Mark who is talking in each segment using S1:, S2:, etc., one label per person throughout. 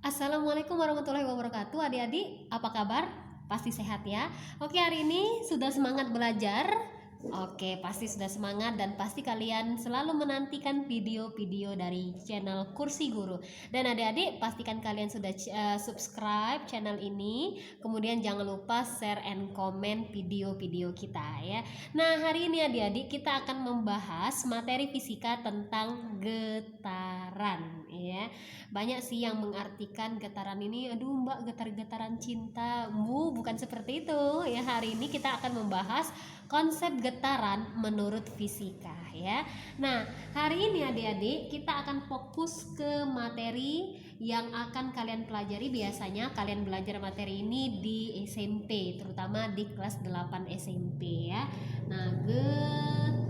S1: Assalamualaikum warahmatullahi wabarakatuh. Adik-adik, apa kabar? Pasti sehat ya. Oke, hari ini sudah semangat belajar? Oke, pasti sudah semangat dan pasti kalian selalu menantikan video-video dari channel Kursi Guru. Dan adik-adik, pastikan kalian sudah subscribe channel ini. Kemudian jangan lupa share and comment video-video kita ya. Nah, hari ini adik-adik kita akan membahas materi fisika tentang getaran ya. Banyak sih yang mengartikan getaran ini, aduh Mbak, getar-getaran cinta. Bukan seperti itu ya. Hari ini kita akan membahas konsep getaran menurut fisika ya. Nah, hari ini adik-adik kita akan fokus ke materi yang akan kalian pelajari. Biasanya kalian belajar materi ini di SMP, terutama di kelas 8 SMP ya. Nah, getaran.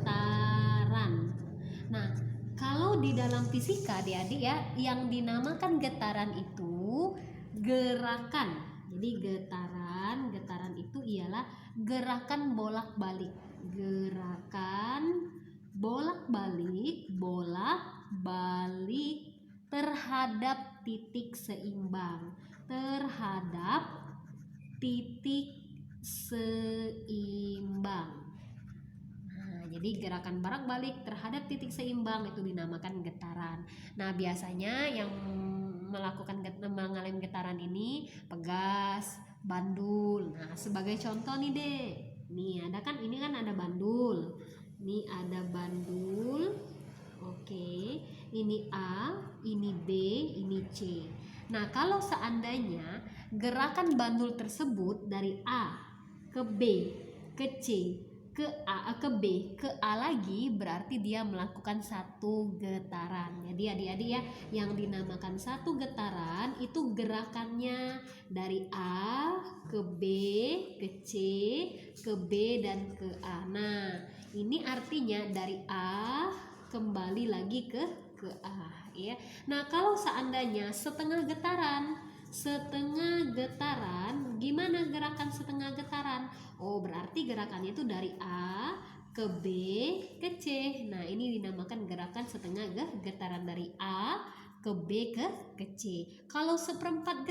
S1: Nah, kalau di dalam fisika adik-adik ya, yang dinamakan getaran itu gerakan. Jadi getaran itu ialah gerakan bolak-balik. Gerakan bolak-balik terhadap titik seimbang. Jadi gerakan bolak-balik terhadap titik seimbang itu dinamakan getaran. Nah, biasanya yang mengalami getaran ini pegas, bandul. Nah, sebagai contoh nih Dek. Nih, ini kan ada bandul. Ini ada bandul. Oke, ini A, ini B, ini C. Nah, kalau seandainya gerakan bandul tersebut dari A ke B, ke C, ke A, ke B, ke A lagi, berarti dia melakukan satu getaran. Jadi adik-adik ya, yang dinamakan satu getaran itu gerakannya dari A ke B, ke C, ke B, dan ke A. Nah, ini artinya dari A kembali lagi ke A ya. Nah, kalau seandainya setengah getaran, gimana gerakan setengah getaran? Oh, berarti gerakannya itu dari A ke B ke C. Nah, ini dinamakan gerakan setengah getaran dari A ke B ke C. Kalau seperempat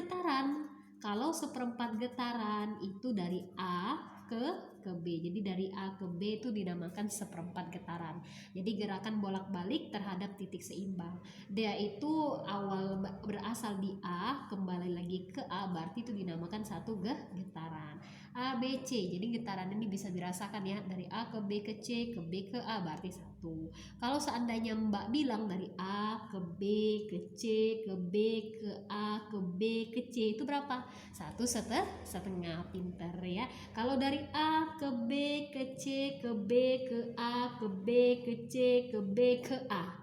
S1: getaran itu dari A ke B. Jadi dari A ke B itu dinamakan seperempat getaran. Jadi gerakan bolak-balik terhadap titik seimbang. Dia itu awal berasal di A, kembali lagi ke A, berarti itu dinamakan satu getaran. A, B, C. Jadi getaran ini bisa dirasakan ya, dari A ke B ke C, ke B ke A, berarti satu. Kalau seandainya Mbak bilang dari A ke B ke C, ke B ke A, ke B ke C, itu berapa? Satu setengah. Pinter ya. Kalau dari A ke B ke C, ke B ke A, ke B ke C, ke B ke A,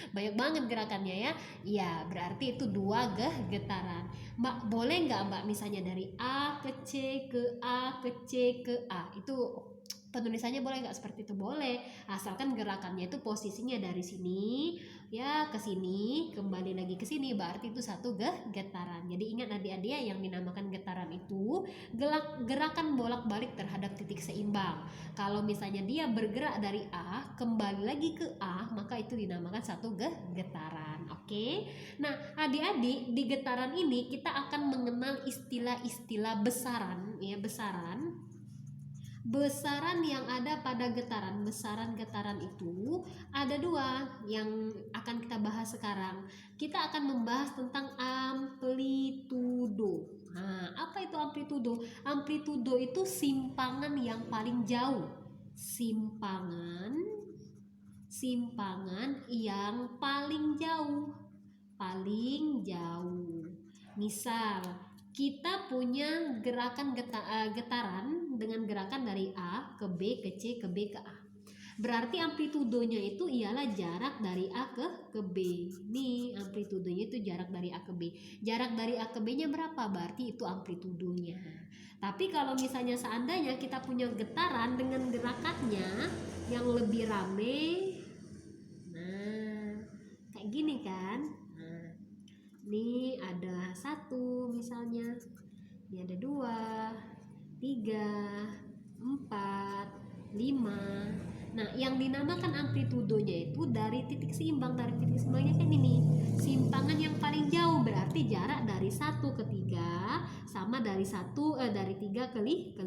S1: banyak banget gerakannya ya. Ya, berarti itu dua getaran. Mbak, boleh nggak Mbak misalnya dari A ke C ke A ke C ke A, itu penulisannya boleh nggak seperti itu? Boleh, asalkan gerakannya itu posisinya dari sini ya ke sini, kembali lagi ke sini, berarti itu satu getaran. Jadi ingat adik-adik ya, yang dinamakan getaran itu gerakan bolak-balik terhadap titik seimbang. Kalau misalnya dia bergerak dari A kembali lagi ke A, maka itu dinamakan satu getaran. Oke. Nah, adik-adik, di getaran ini kita akan mengenal istilah-istilah besaran ya, besaran yang ada pada getaran. Besaran getaran itu ada dua yang akan kita bahas sekarang. Kita akan membahas tentang amplitudo. Nah, apa itu amplitudo? Amplitudo itu simpangan yang paling jauh. Simpangan yang paling jauh. Misal kita punya gerakan getaran dengan gerakan dari A ke B ke C ke B ke A. Berarti amplitudonya itu ialah jarak dari A ke B. Nih, amplitudonya itu jarak dari A ke B. Jarak dari A ke B-nya berapa? Berarti itu amplitudonya. Tapi kalau misalnya seandainya kita punya getaran dengan gerakannya yang lebih rame, nah, kayak gini kan? Nah, ini ada 1 misalnya, ini ada 2, 3, 4, 5. Nah, yang dinamakan amplitudonya itu dari titik seimbang. Dari titik seimbangnya kan ini, simpangan yang paling jauh, berarti jarak dari dari 1 ke 3 sama dari 3 ke 5,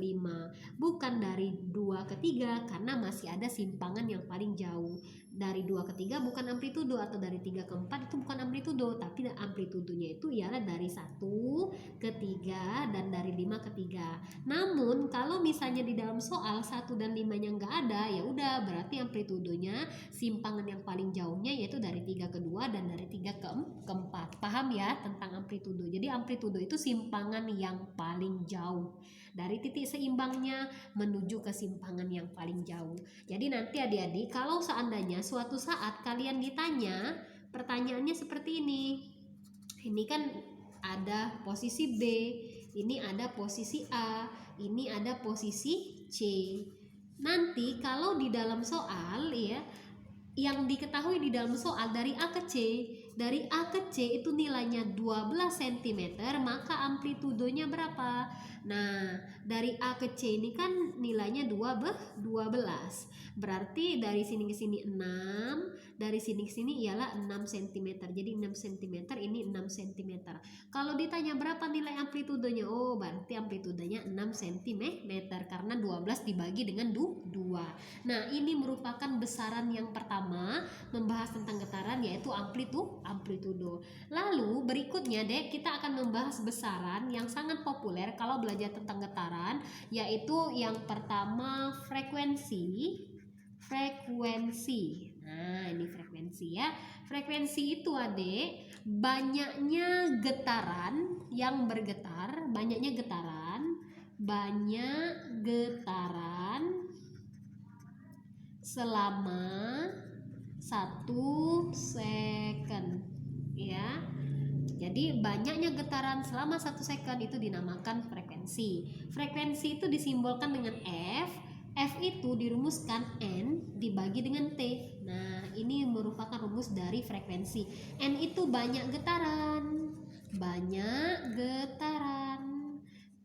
S1: bukan dari 2 ke 3 karena masih ada simpangan yang paling jauh. Dari 2 ke 3 bukan amplitudo, atau dari 3 ke 4 itu bukan amplitudo, tapi amplitudonya itu ialah dari 1 ke 3 dan dari 5 ke 3. Namun kalau misalnya di dalam soal 1 dan 5-nya nggak ada, ya udah berarti amplitudonya simpangan yang paling jauhnya yaitu dari 3 ke 2 dan dari 3 ke 4. Paham ya tentang amplitudo? Jadi amplitudo itu simpangan yang paling jauh dari titik seimbangnya menuju ke simpangan yang paling jauh. Jadi nanti adik-adik kalau seandainya suatu saat kalian ditanya pertanyaannya seperti ini. Ini kan ada posisi B, ini ada posisi A, ini ada posisi C. Nanti kalau di dalam soal ya, yang diketahui di dalam soal dari A ke C, dari A ke C itu nilainya 12 cm, maka amplitudonya berapa? Nah, dari A ke C ini kan nilainya 12. Berarti dari sini ke sini 6, dari sini ke sini ialah 6 cm. Jadi 6 cm ini 6 cm. Kalau ditanya berapa nilai amplitudonya? Oh, berarti amplitudonya 6 cm karena 12 dibagi dengan 2. Nah, ini merupakan besaran yang pertama membahas tentang getaran, yaitu amplitudo. Lalu berikutnya Dek, kita akan membahas besaran yang sangat populer kalau belajar tentang getaran, yaitu yang pertama frekuensi. Nah, ini frekuensi ya. Frekuensi itu Adik, banyaknya getaran yang bergetar, banyak getaran selama 1 second ya. Jadi banyaknya getaran selama 1 second itu dinamakan frekuensi. Frekuensi itu disimbolkan dengan F. F itu dirumuskan N dibagi dengan T. Nah, ini merupakan rumus dari frekuensi. N itu banyak getaran.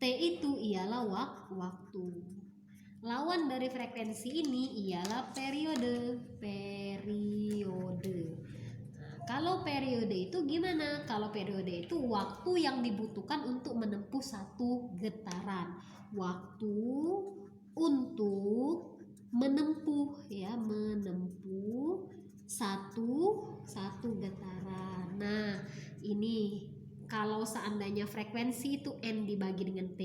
S1: T itu ialah waktu. Lawan dari frekuensi ini ialah periode. Nah, kalau periode itu gimana? Kalau periode itu waktu yang dibutuhkan untuk menempuh satu getaran. Waktu untuk menempuh satu getaran. Nah, ini kalau seandainya frekuensi itu N dibagi dengan T,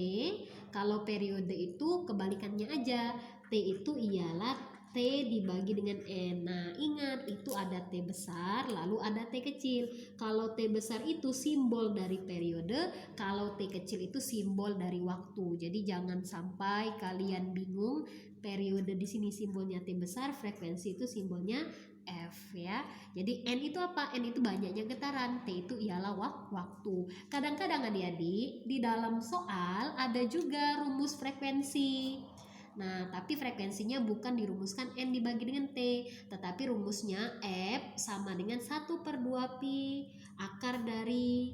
S1: kalau periode itu kebalikannya aja, T itu ialah T dibagi dengan N. Nah, ingat itu ada T besar lalu ada T kecil. Kalau T besar itu simbol dari periode, kalau T kecil itu simbol dari waktu. Jadi jangan sampai kalian bingung, periode di sini simbolnya T besar, frekuensi itu simbolnya F ya. Jadi N itu apa? N itu banyaknya getaran, T itu ialah waktu. Kadang-kadang adik-adik di dalam soal ada juga rumus frekuensi. Nah, tapi frekuensinya bukan dirumuskan N dibagi dengan T, tetapi rumusnya F sama dengan 1/2 pi akar dari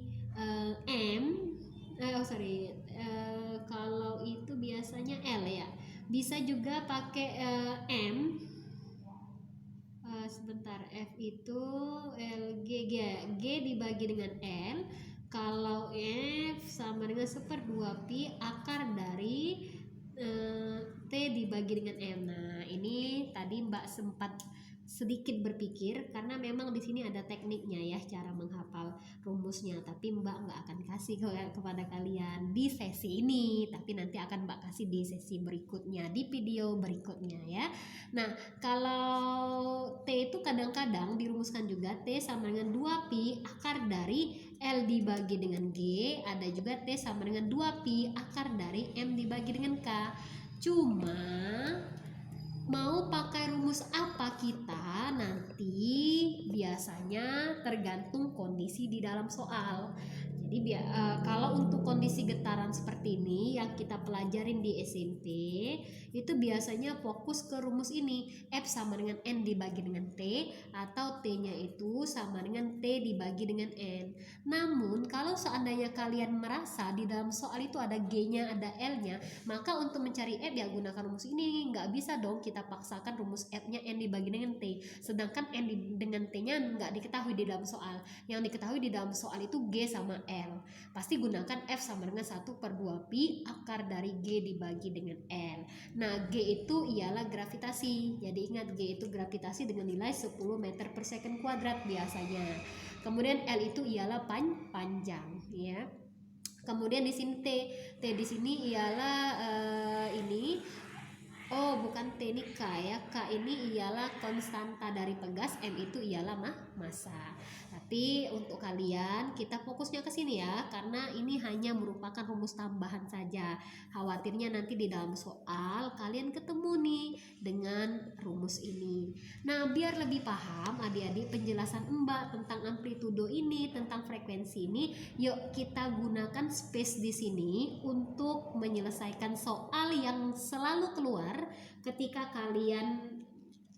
S1: kalau itu biasanya L ya. Bisa juga pakai M. F itu G dibagi dengan L. Kalau F sama dengan 1/2 pi akar dari T dibagi dengan M. Nah, ini tadi Mbak sempat sedikit berpikir karena memang di sini ada tekniknya ya cara menghafal rumusnya, tapi Mbak nggak akan kasih kepada kalian di sesi ini, tapi nanti akan Mbak kasih di sesi berikutnya, di video berikutnya ya. Nah, kalau T itu kadang-kadang dirumuskan juga T sama dengan 2 pi akar dari L dibagi dengan G, ada juga T sama dengan 2 pi akar dari M dibagi dengan K. Cuma mau pakai rumus apa kita nanti biasanya tergantung kondisi di dalam soal. Jadi kalau untuk kondisi getaran seperti ini yang kita pelajarin di SMP, itu biasanya fokus ke rumus ini, F sama dengan N dibagi dengan T, atau T-nya itu sama dengan T dibagi dengan N. Namun kalau seandainya kalian merasa di dalam soal itu ada G-nya, ada L-nya, maka untuk mencari F ya gunakan rumus ini. Nggak bisa dong kita paksakan rumus F-nya N dibagi dengan T, sedangkan N dengan T-nya nggak diketahui di dalam soal. Yang diketahui di dalam soal itu G sama L. L. Pasti gunakan F sama dengan 1/2 pi akar dari G dibagi dengan L. Nah, G itu ialah gravitasi. Jadi ingat, G itu gravitasi dengan nilai 10 meter per second kuadrat biasanya. Kemudian L itu ialah panjang, ya. Kemudian di sini T di sini ialah ini. Oh, bukan T, ini K ya. K ini ialah konstanta dari pegas, M itu ialah massa. Tapi untuk kalian kita fokusnya ke sini ya, karena ini hanya merupakan rumus tambahan saja. Khawatirnya nanti di dalam soal kalian ketemu nih dengan rumus ini. Nah, biar lebih paham adik-adik penjelasan Mbak tentang amplitudo ini, tentang frekuensi ini, yuk kita gunakan space di sini untuk menyelesaikan soal yang selalu keluar ketika kalian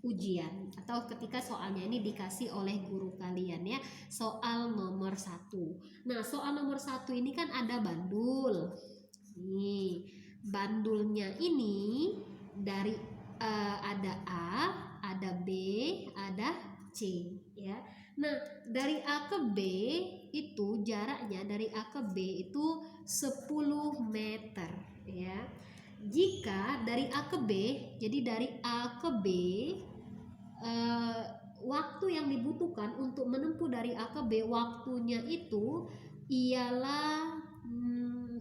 S1: ujian atau ketika soalnya ini dikasih oleh guru kalian ya. Soal nomor 1. Nah, soal nomor 1 ini kan ada bandul. Nih, bandulnya ini dari ada A, ada B, ada C ya. Nah, dari A ke B itu jaraknya dari A ke B itu 10 meter ya. Jika dari A ke B, jadi dari A ke B waktu yang dibutuhkan untuk menempuh dari A ke B, waktunya itu ialah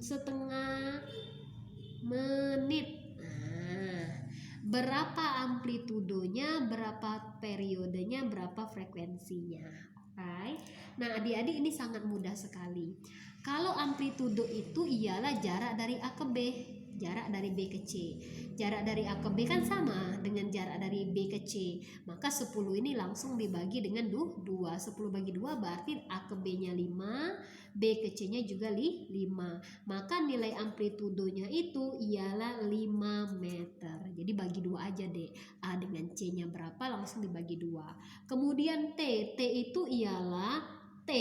S1: setengah menit. Nah, berapa amplitudonya, berapa periodenya, berapa frekuensinya. Oke. Nah, adik-adik ini sangat mudah sekali. Kalau amplitudo itu ialah jarak dari A ke B, jarak dari B ke C. Jarak dari A ke B kan sama dengan jarak dari B ke C. Maka 10 ini langsung dibagi dengan 2. 10 bagi 2 berarti A ke B-nya 5, B ke C-nya juga 5. Maka nilai amplitudonya itu ialah 5 meter. Jadi bagi 2 aja deh. A dengan C-nya berapa langsung dibagi 2. Kemudian T itu ialah T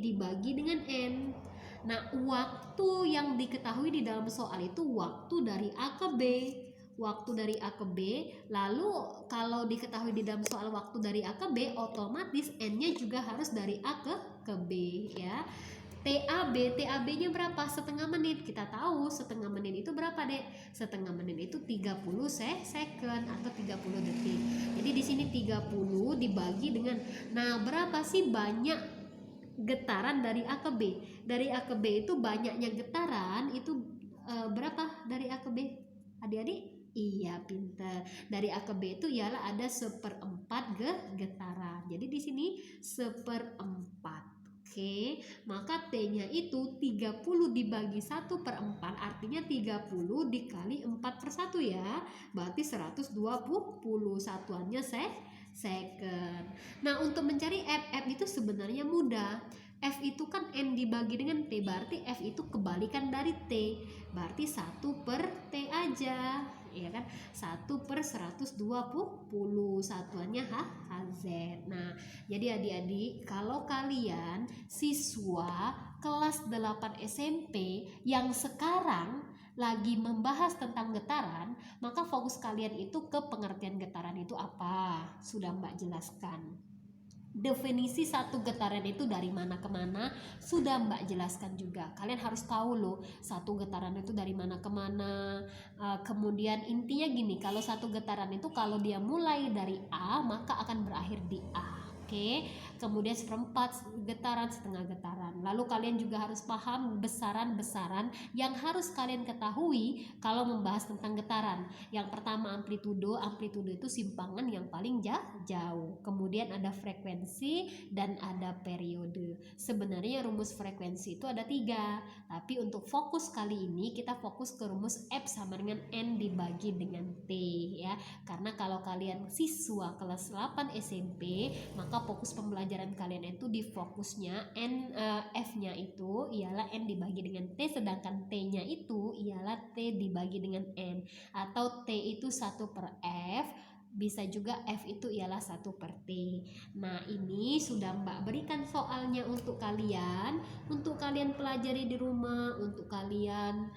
S1: dibagi dengan N. Nah, waktu yang diketahui di dalam soal itu waktu dari A ke B. Waktu dari A ke B, lalu kalau diketahui di dalam soal waktu dari A ke B, otomatis N-nya juga harus dari A ke B ya. TAB-nya berapa? Setengah menit. Kita tahu setengah menit itu berapa, Dek? Setengah menit itu 30 second atau 30 detik. Jadi di sini 30 dibagi dengan, nah berapa sih banyak getaran dari A ke B? Dari A ke B itu banyaknya getaran itu berapa dari A ke B? Adik-adik? Iya, pintar. Dari A ke B itu ialah ada 1/4 getaran. Jadi di sini 1/4. Oke, maka T-nya itu 30 dibagi 1/4 artinya 30 dikali 4/1 ya. Berarti 120 satuannya second. Nah, untuk mencari F itu sebenarnya mudah. F itu kan N dibagi dengan T, berarti F itu kebalikan dari T, berarti 1/T aja, ya kan? 1/120 satuannya Hz. Nah, jadi adik-adik, kalau kalian siswa kelas 8 SMP yang sekarang lagi membahas tentang getaran, maka fokus kalian itu ke pengertian getaran itu apa. Sudah Mbak jelaskan. Definisi satu getaran itu dari mana ke mana sudah Mbak jelaskan juga. Kalian harus tahu loh satu getaran itu dari mana ke mana. Kemudian intinya gini, kalau satu getaran itu kalau dia mulai dari A maka akan berakhir di A. Oke, kemudian 1/4 getaran, setengah getaran. Lalu kalian juga harus paham besaran-besaran yang harus kalian ketahui kalau membahas tentang getaran. Yang pertama amplitudo itu simpangan yang paling jauh. Kemudian ada frekuensi dan ada periode. Sebenarnya rumus frekuensi itu ada 3, tapi untuk fokus kali ini kita fokus ke rumus F sama dengan N dibagi dengan T ya. Karena kalau kalian siswa kelas 8 SMP, maka fokus pembelajaran kalian itu di fokusnya F-nya itu ialah N dibagi dengan T, sedangkan T-nya itu ialah T dibagi dengan N, atau T itu 1/F, bisa juga F itu ialah 1/T. Nah, ini sudah Mbak berikan soalnya untuk kalian pelajari di rumah, untuk kalian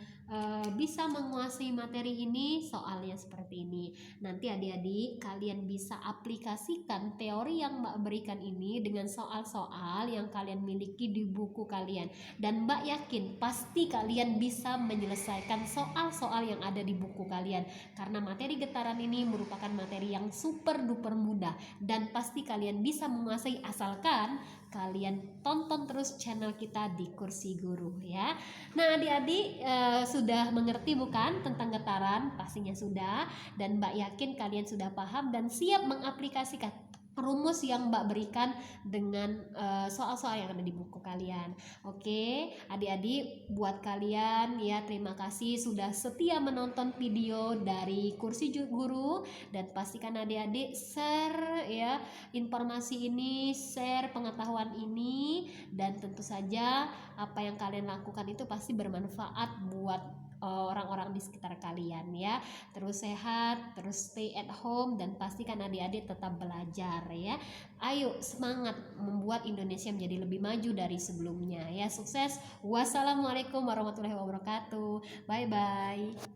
S1: bisa menguasai materi ini, soalnya seperti ini. Nanti adik-adik kalian bisa aplikasikan teori yang Mbak berikan ini dengan soal-soal yang kalian miliki di buku kalian. Dan Mbak yakin pasti kalian bisa menyelesaikan soal-soal yang ada di buku kalian. Karena materi getaran ini merupakan materi yang super duper mudah dan pasti kalian bisa menguasai asalkan kalian tonton terus channel kita di Kursi Guru ya. Nah adik-adik sudah mengerti bukan tentang getaran? Pastinya sudah, dan Mbak yakin kalian sudah paham dan siap mengaplikasikan rumus yang Mbak berikan dengan soal-soal yang ada di buku kalian. Oke, adik-adik, buat kalian ya terima kasih sudah setia menonton video dari Kursi Guru, dan pastikan adik-adik share ya informasi ini, share pengetahuan ini, dan tentu saja apa yang kalian lakukan itu pasti bermanfaat buat orang-orang di sekitar kalian ya. Terus sehat, terus stay at home, dan pastikan adik-adik tetap belajar ya. Ayo semangat membuat Indonesia menjadi lebih maju dari sebelumnya ya. Sukses. Wassalamualaikum warahmatullahi wabarakatuh. Bye bye.